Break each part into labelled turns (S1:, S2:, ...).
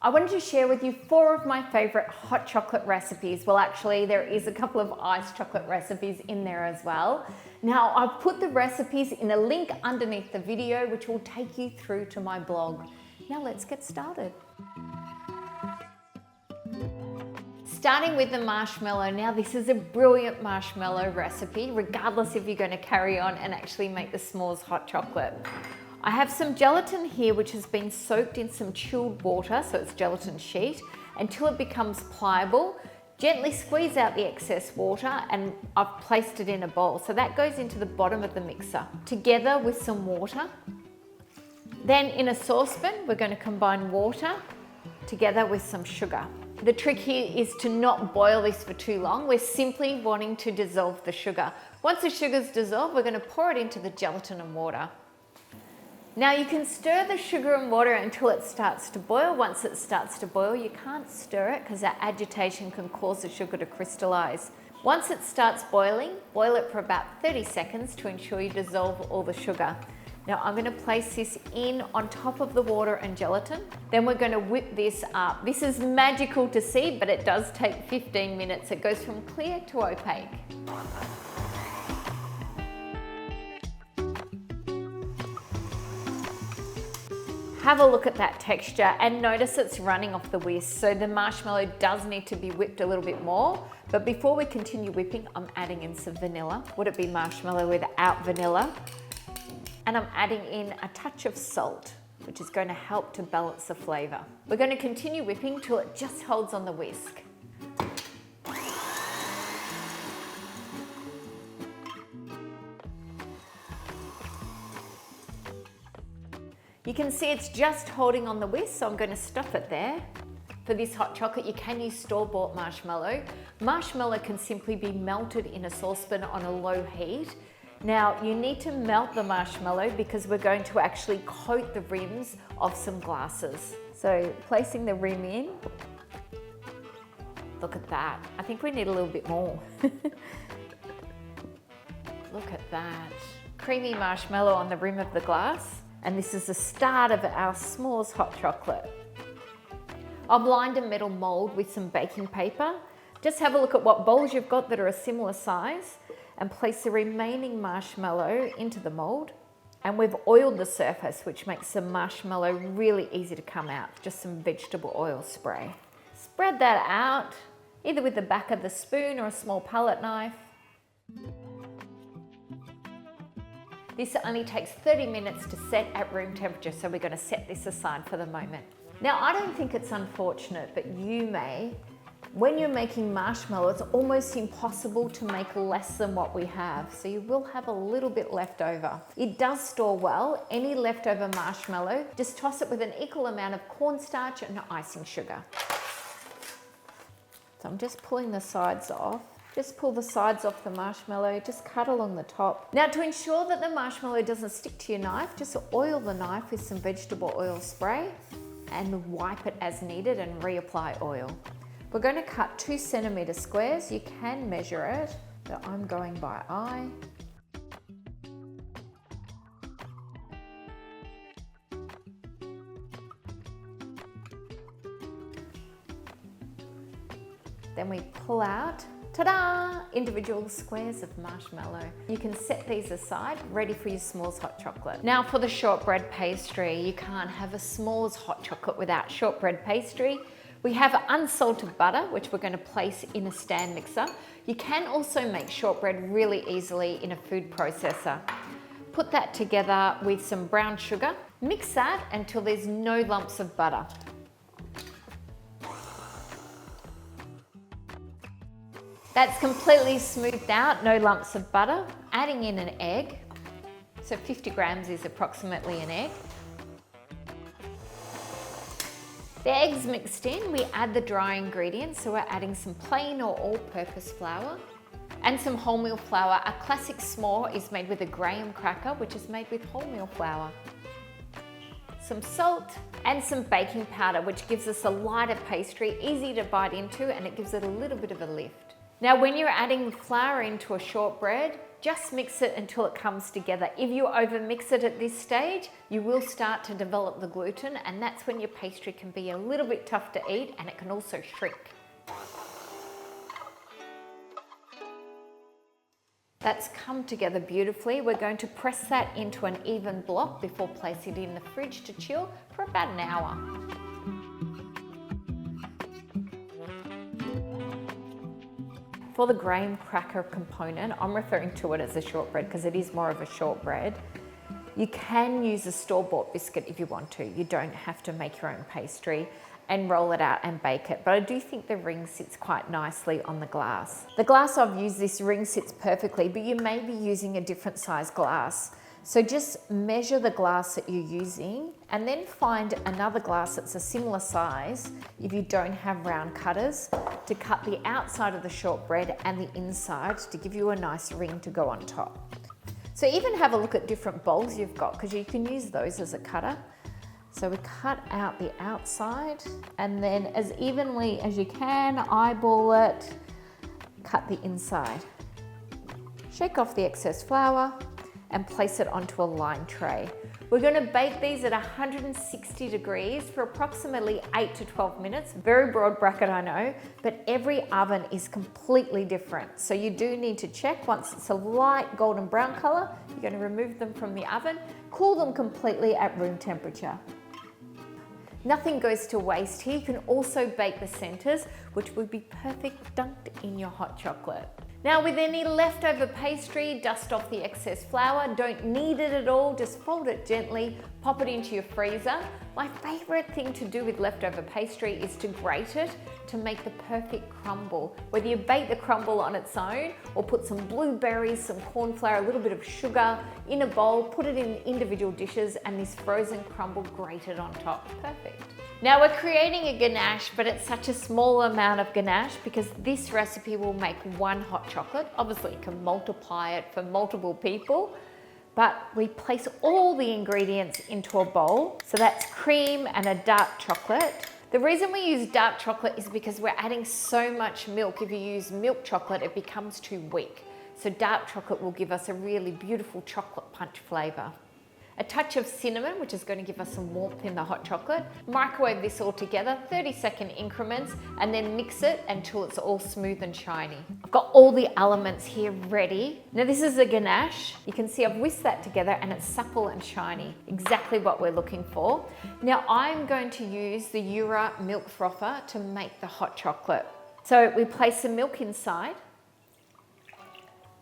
S1: I wanted to share with you 4 of my favorite hot chocolate recipes. Well, actually, there is a couple of iced chocolate recipes in there as well. Now, I've put the recipes in a link underneath the video, which will take you through to my blog. Now, let's get started. Starting with the marshmallow. Now, this is a brilliant marshmallow recipe, regardless if you're going to carry on and actually make the s'mores hot chocolate. I have some gelatin here which has been soaked in some chilled water, so it's gelatin sheet, until it becomes pliable. Gently squeeze out the excess water and I've placed it in a bowl. So that goes into the bottom of the mixer, together with some water. Then in a saucepan, we're going to combine water together with some sugar. The trick here is to not boil this for too long. We're simply wanting to dissolve the sugar. Once the sugar's dissolved, we're going to pour it into the gelatin and water. Now you can stir the sugar and water until it starts to boil. Once it starts to boil, you can't stir it because that agitation can cause the sugar to crystallize. Once it starts boiling, boil it for about 30 seconds to ensure you dissolve all the sugar. Now I'm going to place this in on top of the water and gelatin. Then we're going to whip this up. This is magical to see, but it does take 15 minutes. It goes from clear to opaque. Have a look at that texture and notice it's running off the whisk. So the marshmallow does need to be whipped a little bit more. But before we continue whipping, I'm adding in some vanilla. Would it be marshmallow without vanilla? And I'm adding in a touch of salt, which is going to help to balance the flavor. We're going to continue whipping till it just holds on the whisk. You can see it's just holding on the whisk, so I'm going to stop it there. For this hot chocolate, you can use store-bought marshmallow. Marshmallow can simply be melted in a saucepan on a low heat. Now, you need to melt the marshmallow because we're going to actually coat the rims of some glasses. So, placing the rim in. Look at that. I think we need a little bit more. Look at that. Creamy marshmallow on the rim of the glass. And this is the start of our s'mores hot chocolate. I've lined a metal mold with some baking paper. Just have a look at what bowls you've got that are a similar size and place the remaining marshmallow into the mold. And we've oiled the surface, which makes the marshmallow really easy to come out. Just some vegetable oil spray. Spread that out, either with the back of the spoon or a small palette knife. This only takes 30 minutes to set at room temperature, so we're going to set this aside for the moment. Now, I don't think it's unfortunate, but you may. When you're making marshmallow, it's almost impossible to make less than what we have, so you will have a little bit left over. It does store well. Any leftover marshmallow, just toss it with an equal amount of cornstarch and icing sugar. So I'm just pulling the sides off. Just pull the sides off the marshmallow, just cut along the top. Now, to ensure that the marshmallow doesn't stick to your knife, just oil the knife with some vegetable oil spray and wipe it as needed and reapply oil. We're going to cut 2 centimeter squares. You can measure it, but I'm going by eye. Then we pull out, ta-da! Individual squares of marshmallow. You can set these aside, ready for your s'mores hot chocolate. Now for the shortbread pastry. You can't have a s'mores hot chocolate without shortbread pastry. We have unsalted butter, which we're going to place in a stand mixer. You can also make shortbread really easily in a food processor. Put that together with some brown sugar. Mix that until there's no lumps of butter. That's completely smoothed out, no lumps of butter. Adding in an egg. So 50 grams is approximately an egg. The egg's mixed in, we add the dry ingredients. So we're adding some plain or all-purpose flour and some wholemeal flour. A classic s'more is made with a graham cracker, which is made with wholemeal flour. Some salt and some baking powder, which gives us a lighter pastry, easy to bite into, and it gives it a little bit of a lift. Now when you're adding flour into a shortbread, just mix it until it comes together. If you overmix it at this stage, you will start to develop the gluten, and that's when your pastry can be a little bit tough to eat, and it can also shrink. That's come together beautifully. We're going to press that into an even block before placing it in the fridge to chill for about an hour. For the graham cracker component, I'm referring to it as a shortbread because it is more of a shortbread. You can use a store-bought biscuit if you want to. You don't have to make your own pastry and roll it out and bake it. But I do think the ring sits quite nicely on the glass. The glass I've used, this ring sits perfectly, but you may be using a different size glass. So just measure the glass that you're using and then find another glass that's a similar size, if you don't have round cutters, to cut the outside of the shortbread and the inside to give you a nice ring to go on top. So even have a look at different bowls you've got, because you can use those as a cutter. So we cut out the outside and then as evenly as you can, eyeball it, cut the inside. Shake off the excess flour and place it onto a lined tray. We're going to bake these at 160 degrees for approximately 8 to 12 minutes. Very broad bracket, I know, but every oven is completely different. So you do need to check. Once it's a light golden brown color, you're going to remove them from the oven, cool them completely at room temperature. Nothing goes to waste here. You can also bake the centers, which would be perfect dunked in your hot chocolate. Now with any leftover pastry, dust off the excess flour. Don't knead it at all, just fold it gently, pop it into your freezer. My favorite thing to do with leftover pastry is to grate it to make the perfect crumble. Whether you bake the crumble on its own or put some blueberries, some corn flour, a little bit of sugar in a bowl, put it in individual dishes and this frozen crumble grated on top. Perfect. Now we're creating a ganache, but it's such a small amount of ganache because this recipe will make one hot chocolate. Obviously you can multiply it for multiple people, but we place all the ingredients into a bowl. So that's cream and a dark chocolate. The reason we use dark chocolate is because we're adding so much milk. If you use milk chocolate, it becomes too weak. So dark chocolate will give us a really beautiful chocolate punch flavor. A touch of cinnamon, which is going to give us some warmth in the hot chocolate. Microwave this all together, 30-second increments, and then mix it until it's all smooth and shiny. I've got all the elements here ready. Now this is a ganache. You can see I've whisked that together and it's supple and shiny. Exactly what we're looking for. Now I'm going to use the Jura milk frother to make the hot chocolate. So we place the milk inside.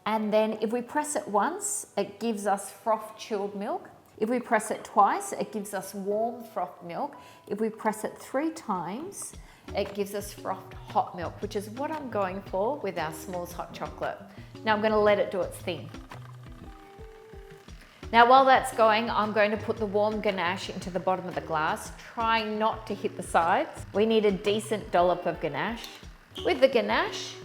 S1: And then if we press it once, it gives us froth chilled milk. If we press it twice, it gives us warm froth milk. If we press it 3 times, it gives us frothed hot milk, which is what I'm going for with our s'mores hot chocolate. Now I'm going to let it do its thing. Now while that's going, I'm going to put the warm ganache into the bottom of the glass, trying not to hit the sides. We need a decent dollop of ganache. With the ganache,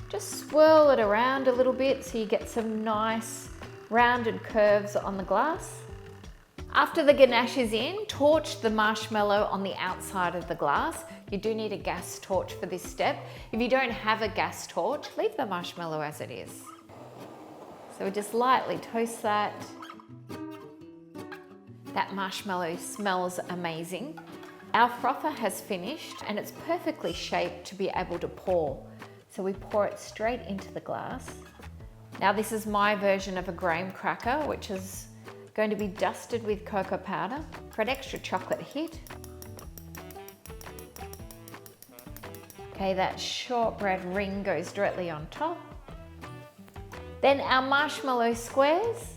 S1: just swirl it around a little bit so you get some nice rounded curves on the glass. After the ganache is in, torch the marshmallow on the outside of the glass. You do need a gas torch for this step. If you don't have a gas torch, leave the marshmallow as it is. So we just lightly toast that. That marshmallow smells amazing. Our frother has finished and it's perfectly shaped to be able to pour. So we pour it straight into the glass. Now this is my version of a graham cracker, which is going to be dusted with cocoa powder for an extra chocolate hit. Okay, that shortbread ring goes directly on top. Then our marshmallow squares,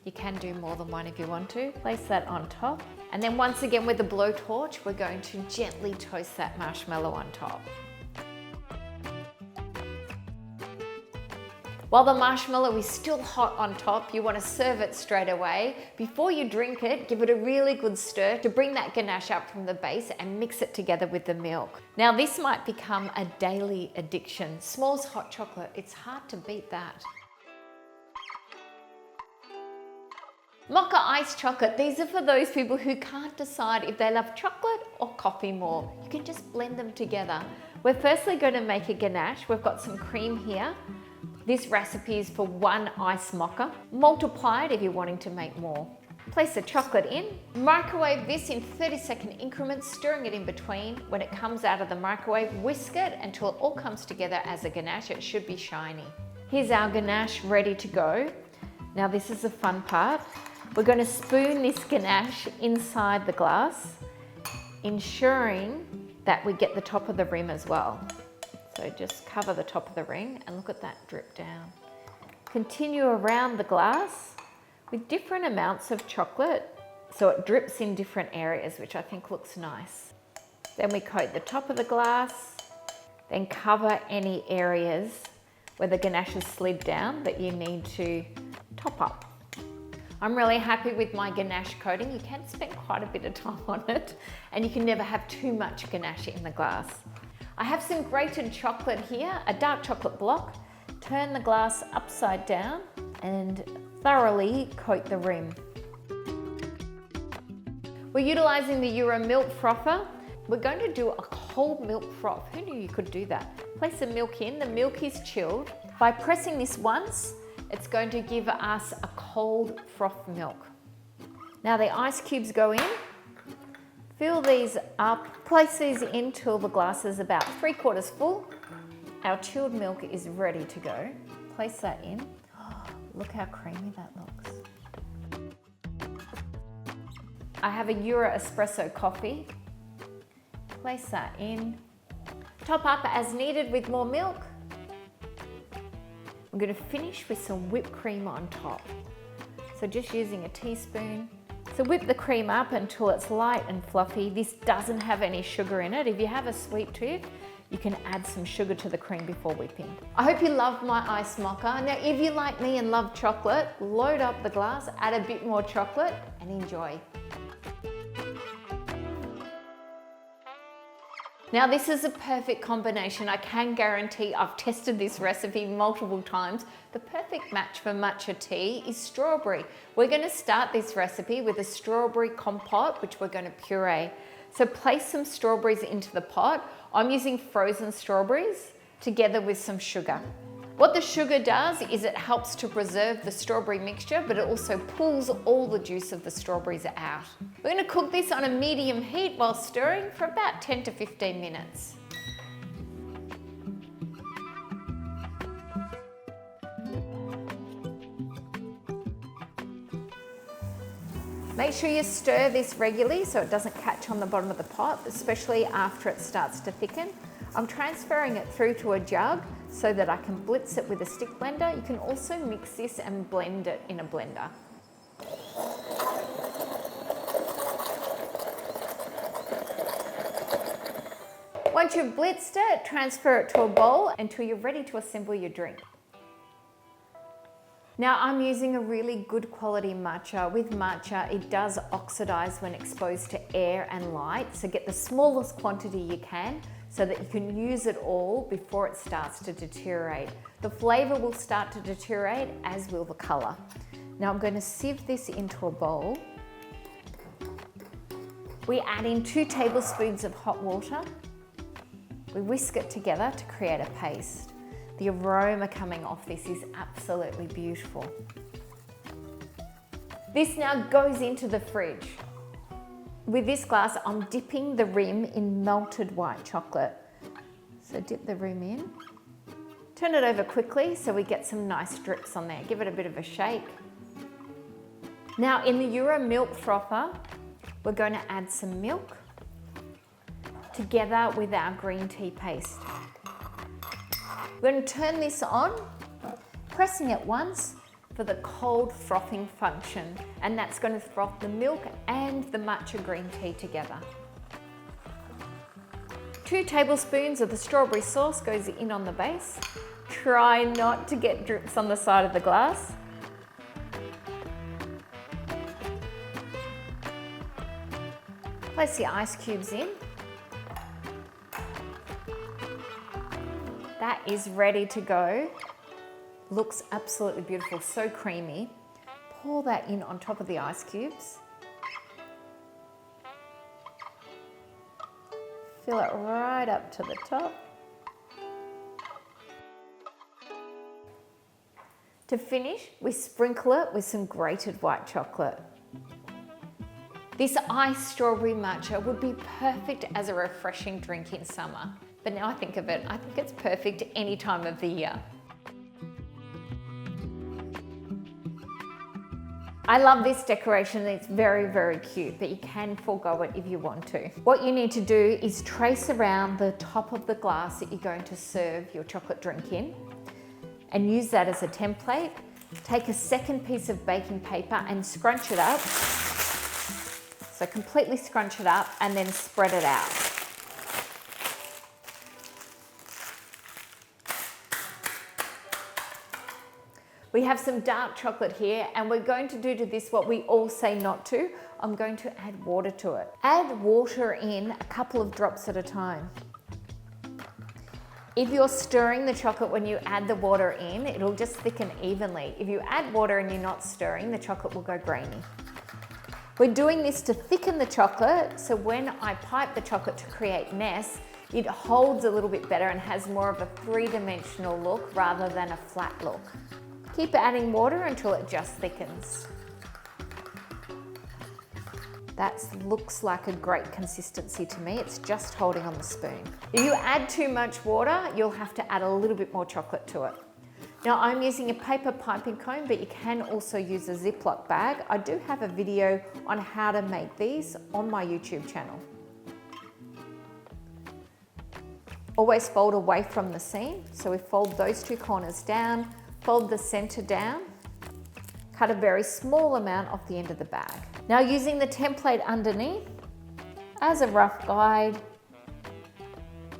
S1: you can do more than one if you want to. Place that on top. And then once again with the blowtorch, we're going to gently toast that marshmallow on top. While the marshmallow is still hot on top, you want to serve it straight away. Before you drink it, give it a really good stir to bring that ganache up from the base and mix it together with the milk. Now this might become a daily addiction. S'mores hot chocolate, it's hard to beat that. Mocha iced chocolate, these are for those people who can't decide if they love chocolate or coffee more. You can just blend them together. We're firstly going to make a ganache. We've got some cream here. This recipe is for 1 ice mocha. Multiply it if you're wanting to make more. Place the chocolate in, microwave this in 30-second increments, stirring it in between. When it comes out of the microwave, whisk it until it all comes together as a ganache. It should be shiny. Here's our ganache ready to go. Now this is the fun part. We're going to spoon this ganache inside the glass, ensuring that we get the top of the rim as well. So just cover the top of the ring and look at that drip down. Continue around the glass with different amounts of chocolate so it drips in different areas, which I think looks nice. Then we coat the top of the glass, then cover any areas where the ganache has slid down that you need to top up. I'm really happy with my ganache coating. You can spend quite a bit of time on it, and you can never have too much ganache in the glass. I have some grated chocolate here, a dark chocolate block. Turn the glass upside down and thoroughly coat the rim. We're utilizing the Jura Milk Frother. We're going to do a cold milk froth. Who knew you could do that? Place the milk in, the milk is chilled. By pressing this once, it's going to give us a cold froth milk. Now the ice cubes go in. Fill these up, place these in till the glass is about 3/4 full. Our chilled milk is ready to go. Place that in. Oh, look how creamy that looks. I have a Jura espresso coffee. Place that in. Top up as needed with more milk. I'm going to finish with some whipped cream on top. So just using a teaspoon. So whip the cream up until it's light and fluffy. This doesn't have any sugar in it. If you have a sweet tooth, you can add some sugar to the cream before whipping. I hope you loved my ice mocha. Now, if you like me and love chocolate, load up the glass, add a bit more chocolate and enjoy. Now this is a perfect combination. I can guarantee, I've tested this recipe multiple times. The perfect match for matcha tea is strawberry. We're going to start this recipe with a strawberry compote, which we're going to puree. So place some strawberries into the pot. I'm using frozen strawberries together with some sugar. What the sugar does is it helps to preserve the strawberry mixture, but it also pulls all the juice of the strawberries out. We're going to cook this on a medium heat while stirring for about 10 to 15 minutes. Make sure you stir this regularly so it doesn't catch on the bottom of the pot, especially after it starts to thicken. I'm transferring it through to a jug so that I can blitz it with a stick blender. You can also mix this and blend it in a blender. Once you've blitzed it, transfer it to a bowl until you're ready to assemble your drink. Now I'm using a really good quality matcha. With matcha, it does oxidize when exposed to air and light, so get the smallest quantity you can so that you can use it all before it starts to deteriorate. The flavor will start to deteriorate, as will the color. Now I'm going to sieve this into a bowl. We add in 2 tablespoons of hot water. We whisk it together to create a paste. The aroma coming off this is absolutely beautiful. This now goes into the fridge. With this glass, I'm dipping the rim in melted white chocolate. So dip the rim in. Turn it over quickly so we get some nice drips on there. Give it a bit of a shake. Now in the Jura Milk Frother, we're going to add some milk together with our green tea paste. We're going to turn this on, pressing it once for the cold frothing function, and that's going to froth the milk and the matcha green tea together. 2 tablespoons of the strawberry sauce goes in on the base. Try not to get drips on the side of the glass. Place the ice cubes in. That is ready to go. Looks absolutely beautiful, so creamy. Pour that in on top of the ice cubes. Fill it right up to the top. To finish, we sprinkle it with some grated white chocolate. This iced strawberry matcha would be perfect as a refreshing drink in summer. But now I think of it, I think it's perfect any time of the year. I love this decoration, it's very, very cute, but you can forego it if you want to. What you need to do is trace around the top of the glass that you're going to serve your chocolate drink in and use that as a template. Take a second piece of baking paper and scrunch it up. So completely scrunch it up and then spread it out. We have some dark chocolate here and we're going to do to this what we all say not to. I'm going to add water to it. Add water in a couple of drops at a time. If you're stirring the chocolate when you add the water in, it'll just thicken evenly. If you add water and you're not stirring, the chocolate will go grainy. We're doing this to thicken the chocolate, so when I pipe the chocolate to create nest, it holds a little bit better and has more of a three-dimensional look rather than a flat look. Keep adding water until it just thickens. That looks like a great consistency to me. It's just holding on the spoon. If you add too much water, you'll have to add a little bit more chocolate to it. Now I'm using a paper piping cone, but you can also use a Ziploc bag. I do have a video on how to make these on my YouTube channel. Always fold away from the seam. So we fold those two corners down, fold the center down, cut a very small amount off the end of the bag. Now using the template underneath as a rough guide,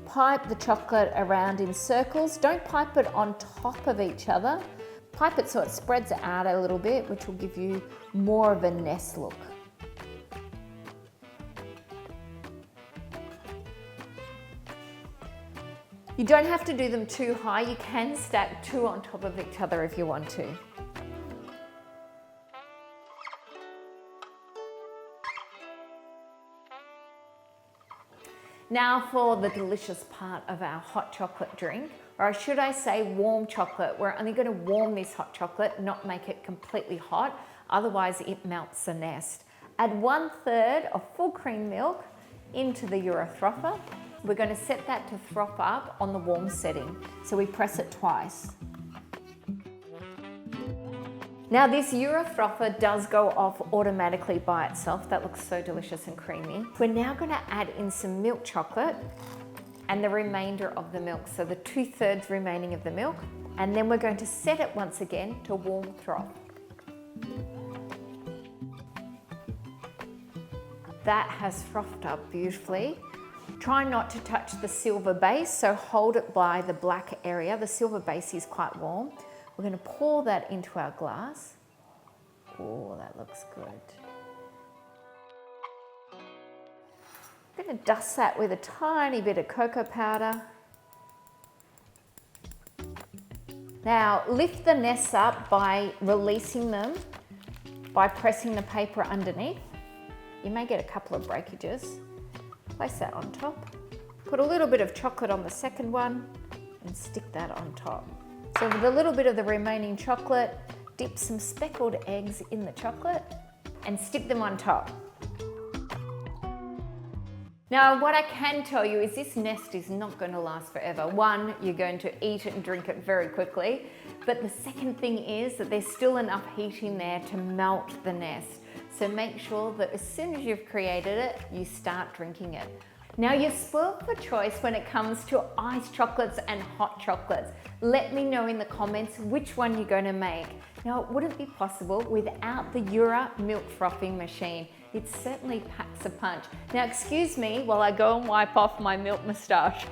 S1: pipe the chocolate around in circles. Don't pipe it on top of each other. Pipe it so it spreads out a little bit, which will give you more of a nest look. You don't have to do them too high. You can stack two on top of each other if you want to. Now for the delicious part of our hot chocolate drink, or should I say warm chocolate. We're only going to warm this hot chocolate, not make it completely hot, otherwise it melts the nest. Add 1/3 of full cream milk into the Jura frother. We're going to set that to froth up on the warm setting, so we press it twice. Now this Jura frother does go off automatically by itself. That looks so delicious and creamy. We're now going to add in some milk chocolate and the remainder of the milk, so the 2/3 remaining of the milk, and then we're going to set it once again to warm froth. That has frothed up beautifully. Try not to touch the silver base, so hold it by the black area. The silver base is quite warm. We're going to pour that into our glass. Oh, that looks good. I'm going to dust that with a tiny bit of cocoa powder. Now lift the nests up by releasing them by pressing the paper underneath. You may get a couple of breakages. Place that on top. Put a little bit of chocolate on the second one and stick that on top. So with a little bit of the remaining chocolate, dip some speckled eggs in the chocolate and stick them on top. Now what I can tell you is this nest is not going to last forever. One, you're going to eat it and drink it very quickly, but the second thing is that there's still enough heat in there to melt the nest. So make sure that as soon as you've created it, you start drinking it. Now you're spoiled for choice when it comes to iced chocolates and hot chocolates. Let me know in the comments which one you're going to make. Now it wouldn't be possible without the Jura milk frothing machine. It certainly packs a punch. Now excuse me while I go and wipe off my milk moustache.